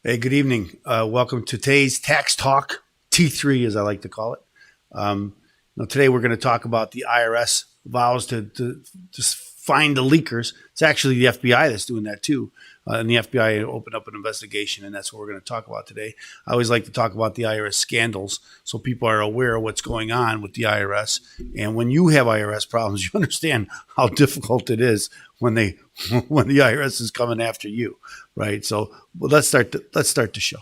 Hey, good evening. Welcome to today's Tax Talk, T3 as I like to call it. Today we're going to talk about the IRS vows to find the leakers. It's actually the FBI that's doing that too. And the FBI opened up an investigation, and that's what we're going to talk about today. I always like to talk about the IRS scandals so people are aware of what's going on with the IRS. And when you have IRS problems, you understand how difficult it is when the IRS is coming after you, right? So let's start the show.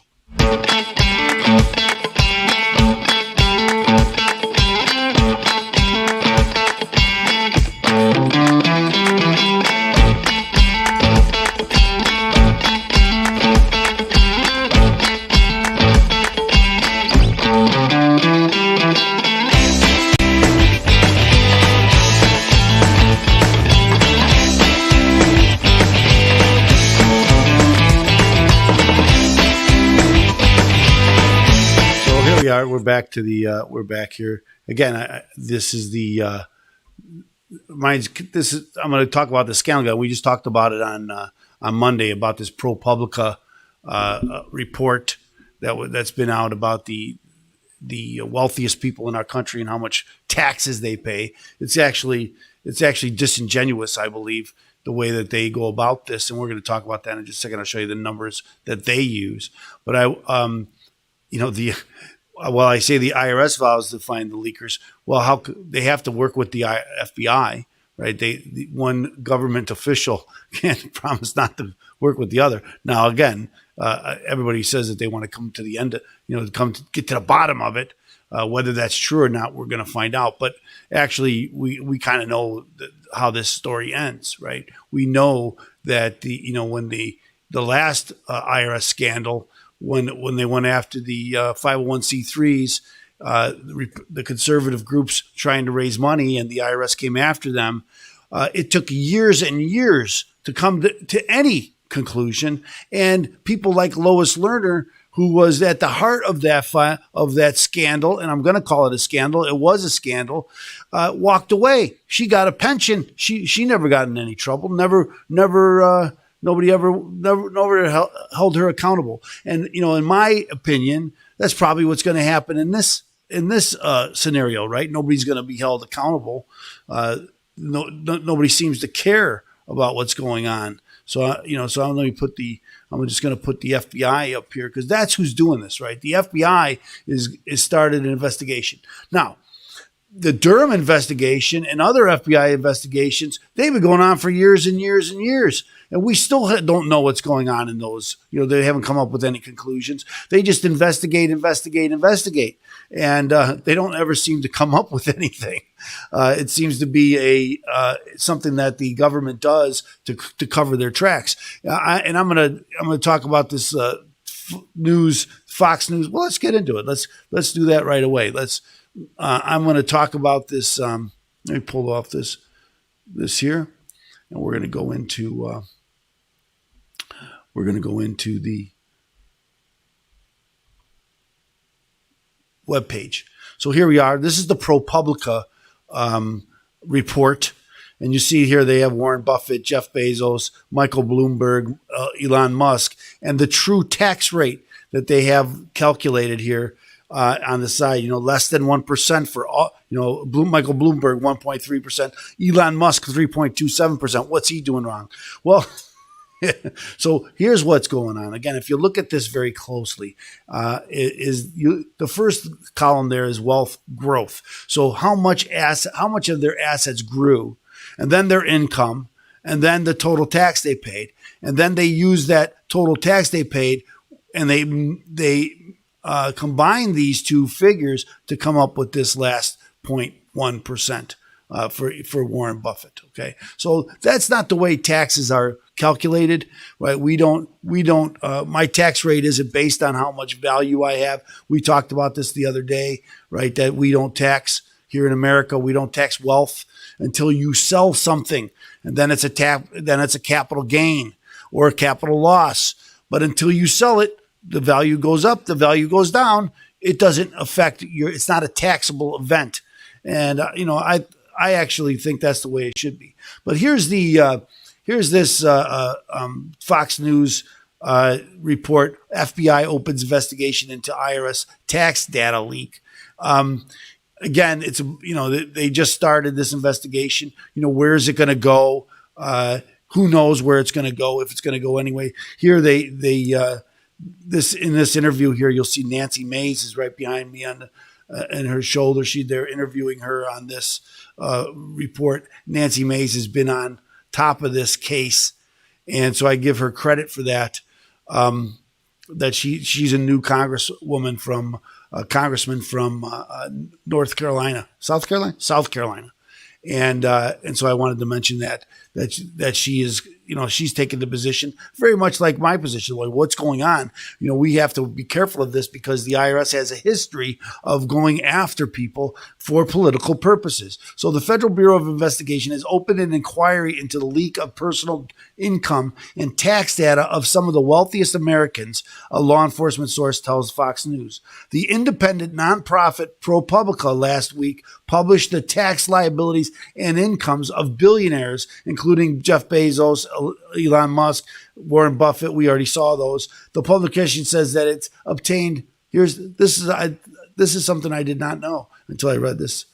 We're back to the. We're back here again. This is the. I'm going to talk about the scandal guy. We just talked about it on Monday about this ProPublica report that's been out about the wealthiest people in our country and how much taxes they pay. It's actually disingenuous, I believe, the way that they go about this, and we're going to talk about that in just a second. I'll show you the numbers that they use, but Well, I say the IRS vows to find the leakers. Well, they have to work with the FBI, right? One government official can't promise not to work with the other. Now, again, everybody says that they want to come to the end, get to the bottom of it. Whether that's true or not, we're going to find out. But actually, we kind of know how this story ends, right? We know that when the last IRS scandal, when they went after the 501c3s, the conservative groups trying to raise money, and the IRS came after them, it took years and years to come to any conclusion. And people like Lois Lerner, who was at the heart of that scandal, and I'm going to call it a scandal, it was a scandal, walked away. She got a pension. She never got in any trouble. Nobody ever held her accountable. And, in my opinion, that's probably what's going to happen in this scenario, right? Nobody's going to be held accountable. Nobody seems to care about what's going on. So I'm just going to put the FBI up here because that's who's doing this, right? The FBI is started an investigation. Now, the Durham investigation and other FBI investigations, they've been going on for years and years and years. And we still don't know what's going on in those. They haven't come up with any conclusions. They just investigate. And they don't ever seem to come up with anything. It seems to be something that the government does to cover their tracks. And I'm gonna talk about this Fox News. Well, let's get into it. Let's do that right away. I'm going to talk about this. Let me pull off this here, and we're going to go into the webpage. So here we are. This is the ProPublica report, and you see here they have Warren Buffett, Jeff Bezos, Michael Bloomberg, Elon Musk, and the true tax rate that they have calculated here. On the side, less than 1% for all, Michael Bloomberg, 1.3%, Elon Musk, 3.27%. What's he doing wrong? Well, so here's what's going on. Again, if you look at this very closely, the first column there is wealth growth. So how much of their assets grew, and then their income, and then the total tax they paid, and then they use that total tax they paid, and they combine these two figures to come up with this last 0.1% for Warren Buffett. Okay, so that's not the way taxes are calculated, right? We don't. My tax rate isn't based on how much value I have. We talked about this the other day, right? That we don't tax here in America. We don't tax wealth until you sell something, and then it's a capital gain or a capital loss. But until you sell it, the value goes up, the value goes down. It doesn't affect it's not a taxable event. And, I actually think that's the way it should be. But here's this Fox News report, FBI opens investigation into IRS tax data leak. Again, it's, they just started this investigation. Where is it going to go? Who knows where it's going to go, if it's going to go anyway. Here, in this interview here, you'll see Nancy Mays is right behind me on and her shoulder. They're interviewing her on this report. Nancy Mays has been on top of this case, and so I give her credit for that. That she's a new congressman from South Carolina, and so I wanted to mention that she is, she's taken the position very much like my position. Like, what's going on? We have to be careful of this because the IRS has a history of going after people for political purposes. So the Federal Bureau of Investigation has opened an inquiry into the leak of personal income and tax data of some of the wealthiest Americans, a law enforcement source tells Fox News. The independent nonprofit ProPublica last week published the tax liabilities and incomes of billionaires, including Jeff Bezos, Elon Musk, Warren Buffett. We already saw those. The publication says that it's obtained. This is something I did not know until I read this.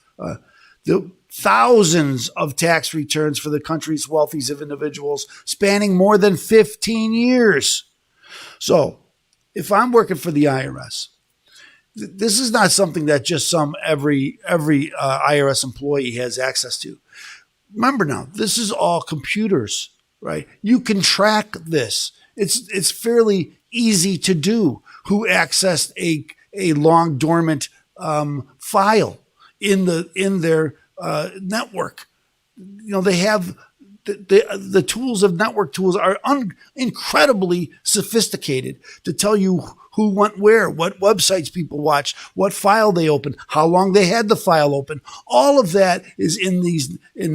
The thousands of tax returns for the country's wealthiest of individuals, spanning more than 15 years. So, if I'm working for the IRS, this is not something that just every IRS employee has access to. Remember now, this is all computers, right? You can track this. It's fairly easy to do. Who accessed a long dormant file in their network? They have the tools of network tools are incredibly sophisticated to tell you who went where, what websites people watched, what file they opened, how long they had the file open. All of that is in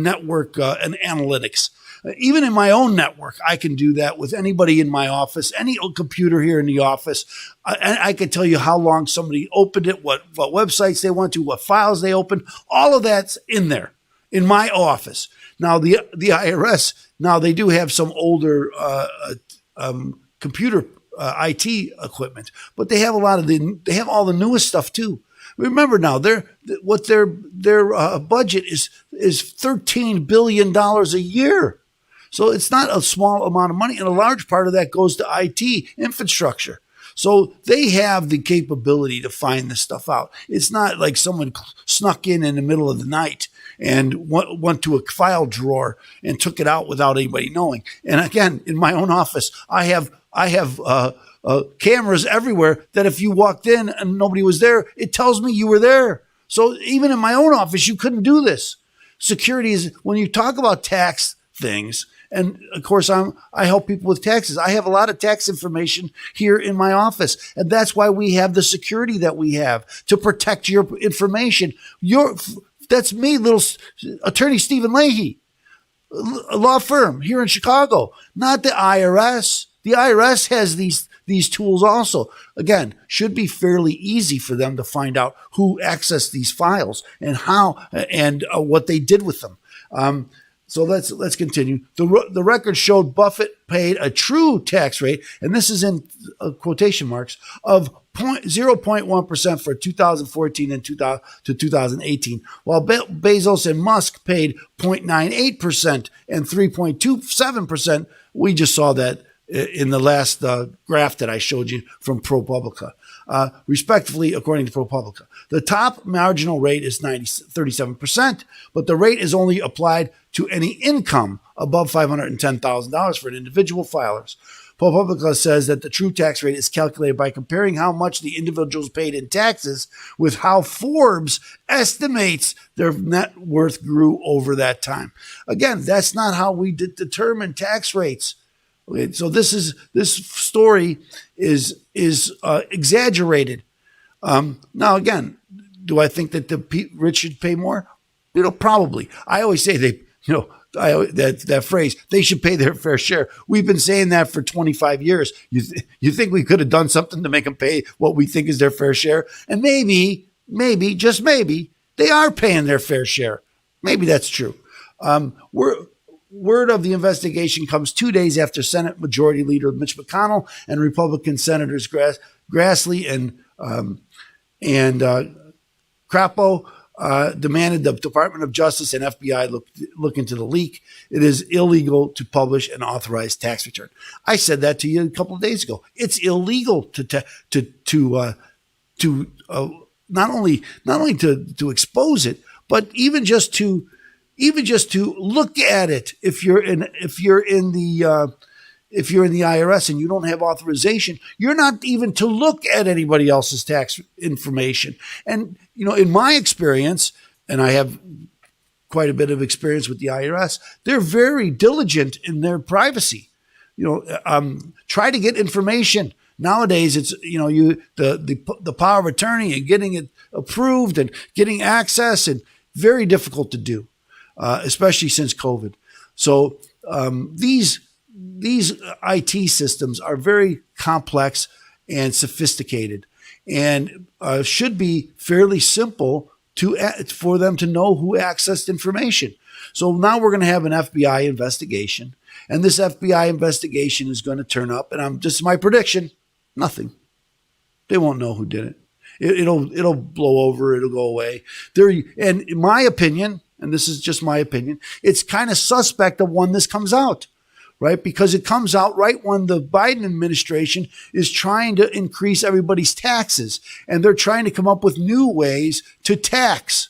network and analytics. Even in my own network, I can do that with anybody in my office, any computer here in the office. I can tell you how long somebody opened it, what websites they went to, what files they opened. All of that's in there in my office. Now, the IRS, now they do have some older computer IT equipment, but they have they have all the newest stuff too. Remember now, their budget is $13 billion a year. So it's not a small amount of money, and a large part of that goes to IT infrastructure. So they have the capability to find this stuff out. It's not like someone snuck in the middle of the night and went to a file drawer and took it out without anybody knowing. And again, in my own office, I have cameras everywhere that if you walked in and nobody was there, it tells me you were there. So even in my own office, you couldn't do this. Security is, when you talk about tax things, and of course I help people with taxes. I have a lot of tax information here in my office, and that's why we have the security that we have to protect your information. That's me, little attorney Stephen Leahy, a law firm here in Chicago, not the IRS. The IRS has these tools also. Again, should be fairly easy for them to find out who accessed these files and how and what they did with them. So let's continue. The record showed Buffett paid a true tax rate, and this is in quotation marks, of 0.1% for 2014 and 2018, while Bezos and Musk paid 0.98% and 3.27%. We just saw that in the last graph that I showed you from ProPublica, respectively, according to ProPublica. The top marginal rate is 37%, but the rate is only applied to any income above $510,000 for an individual filers. ProPublica says that the true tax rate is calculated by comparing how much the individuals paid in taxes with how Forbes estimates their net worth grew over that time. Again, that's not how we determine tax rates. Okay, so this story is exaggerated. Now, again, do I think that the rich should pay more? Probably. I always say that phrase, they should pay their fair share. We've been saying that for 25 years. You think we could have done something to make them pay what we think is their fair share? And maybe, just maybe, they are paying their fair share. Maybe that's true. word of the investigation comes 2 days after Senate Majority Leader Mitch McConnell and Republican Senators Grassley and Crapo demanded the Department of Justice and FBI look into the leak. It is illegal to publish an authorized tax return. I said that to you a couple of days ago. It's illegal to not only to expose it, but even just to look at it. If you're in the IRS and you don't have authorization, you're not even to look at anybody else's tax information. And, in my experience, and I have quite a bit of experience with the IRS, they're very diligent in their privacy. Try to get information. Nowadays, it's, the power of attorney and getting it approved and getting access, and very difficult to do, especially since COVID. So these IT systems are very complex and sophisticated, and should be fairly simple for them to know who accessed information. So now we're going to have an FBI investigation, and this FBI investigation is going to turn up, and this is my prediction, nothing. They won't know who did it. It'll blow over. It'll go away. And in my opinion, and this is just my opinion, it's kind of suspect of when this comes out. Right? Because it comes out right when the Biden administration is trying to increase everybody's taxes, and they're trying to come up with new ways to tax,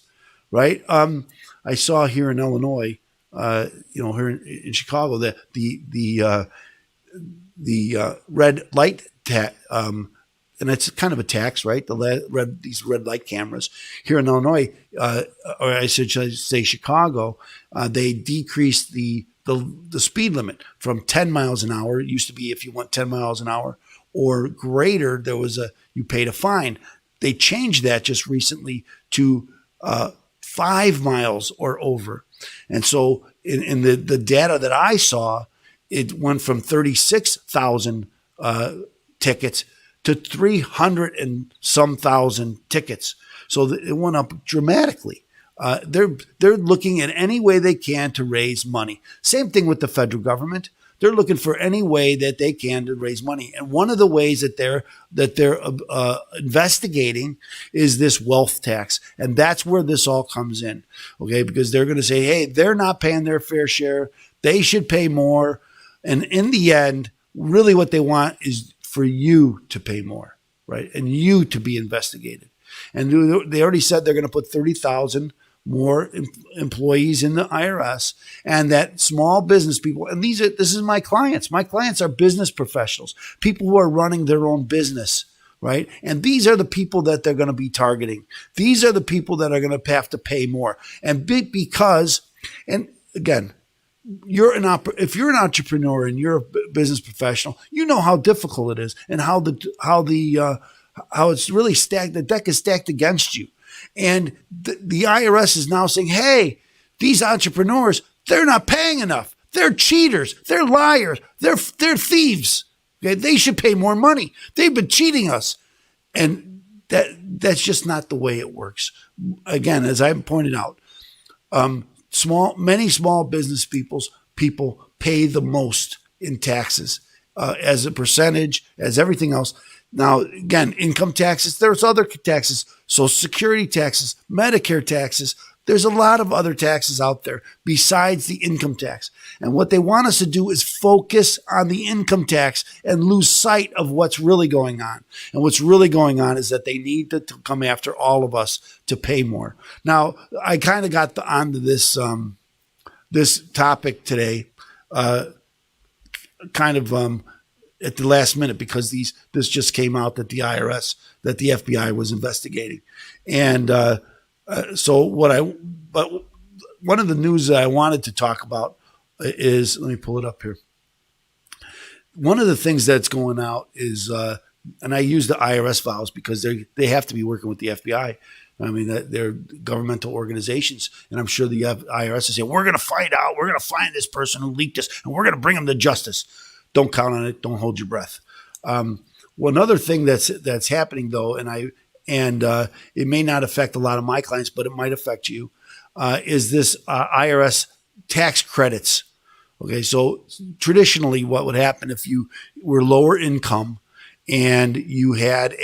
right? I saw here in Illinois, here in Chicago, that the red light tax, and it's kind of a tax, right? These red light cameras here in Illinois, or I should say Chicago, they decreased the speed limit from 10 miles an hour. It used to be if you went 10 miles an hour or greater, you paid a fine. They changed that just recently to 5 miles or over. And so in the data that I saw, it went from 36,000 tickets to 300 and some thousand tickets. So it went up dramatically. They're looking at any way they can to raise money. Same thing with the federal government. They're looking for any way that they can to raise money. And one of the ways that they're investigating is this wealth tax. And that's where this all comes in. Okay. Because they're going to say, hey, they're not paying their fair share. They should pay more. And in the end, really what they want is for you to pay more, right? And you to be investigated. And they already said they're going to put 30,000 more employees in the IRS, and that small business people, and this is my clients. My clients are business professionals, people who are running their own business, right? And these are the people that they're going to be targeting. These are the people that are going to have to pay more. And because, and again, if you're an entrepreneur and you're a business professional, you know how difficult it is and how it's really stacked. The deck is stacked against you. And the IRS is now saying, hey, these entrepreneurs, they're not paying enough. They're cheaters. They're liars. They're thieves. Okay? They should pay more money. They've been cheating us. And that's just not the way it works. Again, as I pointed out, many small business people pay the most in taxes as a percentage, as everything else. Now, again, income taxes, there's other taxes, Social Security taxes, Medicare taxes. There's a lot of other taxes out there besides the income tax. And what they want us to do is focus on the income tax and lose sight of what's really going on. And what's really going on is that they need to come after all of us to pay more. Now, I kind of got onto this topic today, at the last minute, because this just came out that the FBI was investigating. And but one of the news that I wanted to talk about is, let me pull it up here. One of the things that's going out is, and I use the IRS Vows because they have to be working with the FBI. I mean, they're governmental organizations, and I'm sure the IRS is saying, we're going to find out, we're going to find this person who leaked this, and we're going to bring them to justice. Don't count on it. Don't hold your breath. One other thing that's happening though, and it may not affect a lot of my clients, but it might affect you, is this IRS tax credits. Okay, so traditionally, what would happen if you were lower income and you had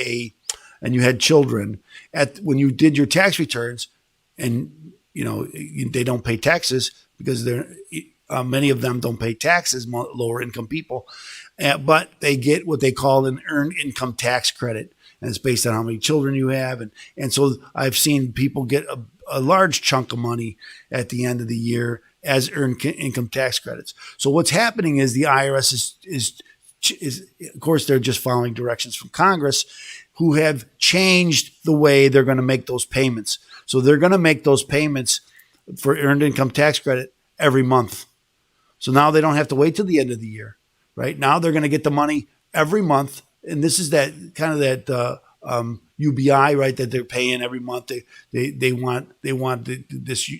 children at when you did your tax returns, and they don't pay taxes because they're many of them don't pay taxes, lower income people, but they get what they call an earned income tax credit, and it's based on how many children you have, and so I've seen people get a large chunk of money at the end of the year as earned income tax credits. So what's happening is the IRS is of course they're just following directions from Congress, who have changed the way they're going to make those payments. So they're going to make those payments for earned income tax credit every month. So now they don't have to wait till the end of the year, right? Now they're going to get the money every month, and this is that kind of that UBI, right? That they're paying every month. They want this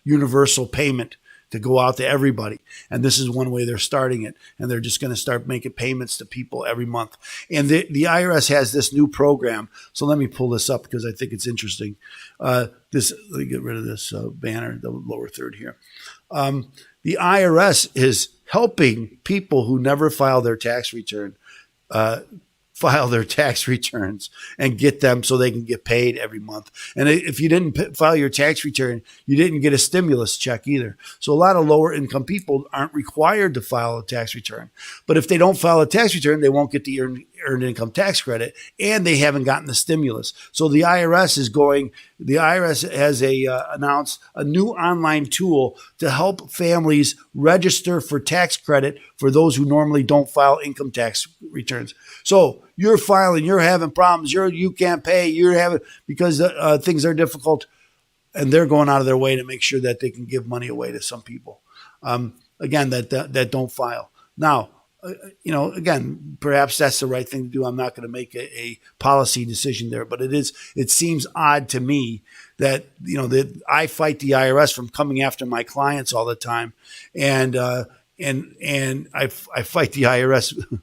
universal payment to go out to everybody, and this is one way they're starting it, and they're just going to start making payments to people every month. And the IRS has this new program. So let me pull this up because I think it's interesting. Let me get rid of this banner, the lower third here. The IRS is helping people who never file their tax return file their tax returns and get them so they can get paid every month. And if you didn't file your tax return, you didn't get a stimulus check either. So a lot of lower income people aren't required to file a tax return. But if they don't file a tax return, they won't get the earned income tax credit, and they haven't gotten the stimulus. So the IRS has announced a new online tool to help families register for tax credit for those who normally don't file income tax returns. So you're filing, you're having problems, you can't pay, because things are difficult, and they're going out of their way to make sure that they can give money away to some people. Again, that don't file. Now, again, perhaps that's the right thing to do. I'm not going to make a policy decision there, but it seems odd to me that, that I fight the IRS from coming after my clients all the time. And I fight the IRS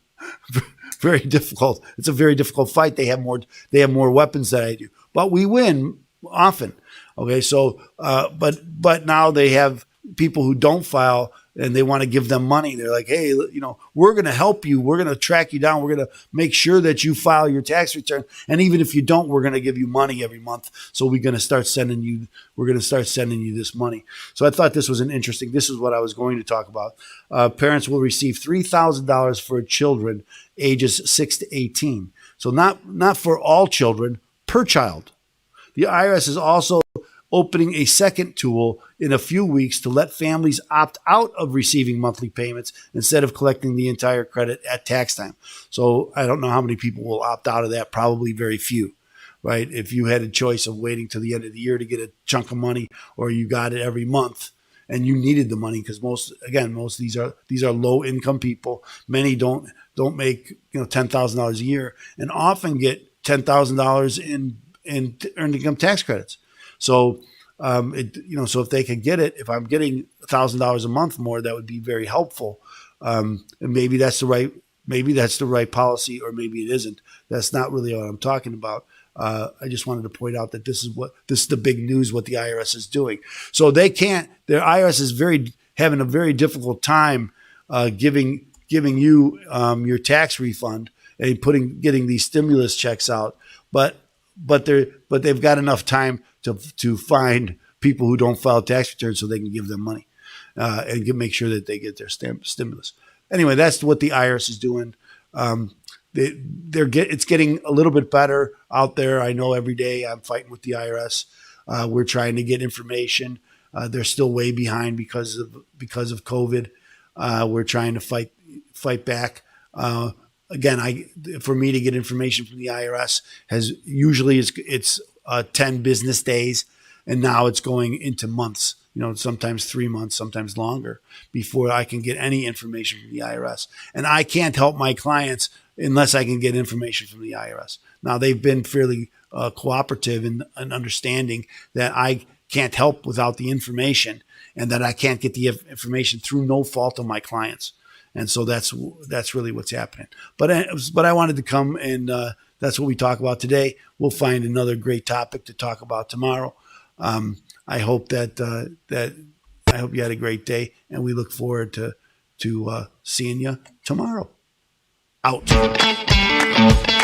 very difficult. It's a very difficult fight. They have more weapons than I do, but we win often. Okay. So, but now they have people who don't file, and they want to give them money. They're like, hey, we're going to help you. We're going to track you down. We're going to make sure that you file your tax return. And even if you don't, we're going to give you money every month. So we're going to start sending you this money. So I thought this was this is what I was going to talk about. Parents will receive $3,000 for children ages 6 to 18. So not for all children, per child. The IRS is also opening a second tool in a few weeks to let families opt out of receiving monthly payments instead of collecting the entire credit at tax time. So I don't know how many people will opt out of that. Probably very few, right? If you had a choice of waiting till the end of the year to get a chunk of money, or you got it every month and you needed the money, because most of these are low income people. Many don't make $10,000 a year, and often get $10,000 in earned income tax credits. So, so if they could get it, if I'm getting $1,000 a month more, that would be very helpful. And maybe that's the right policy, or maybe it isn't. That's not really what I'm talking about. I just wanted to point out that this is the big news, what the IRS is doing. So their IRS is having a very difficult time giving you your tax refund and getting these stimulus checks out, but they've got enough time to find people who don't file tax returns so they can give them money and make sure that they get their stimulus. Anyway, that's what the IRS is doing. It's getting a little bit better out there. I know every day I'm fighting with the IRS. We're trying to get information. They're still way behind because of COVID. We're trying to fight back. Again, for me to get information from the IRS it's 10 business days, and now it's going into months, sometimes 3 months, sometimes longer, before I can get any information from the IRS. And I can't help my clients unless I can get information from the IRS. Now, they've been fairly cooperative in understanding that I can't help without the information, and that I can't get the information through no fault of my clients. And so that's really what's happening. But I wanted to come, and that's what we talk about today. We'll find another great topic to talk about tomorrow. I hope I hope you had a great day, and we look forward to to seeing you tomorrow. Out.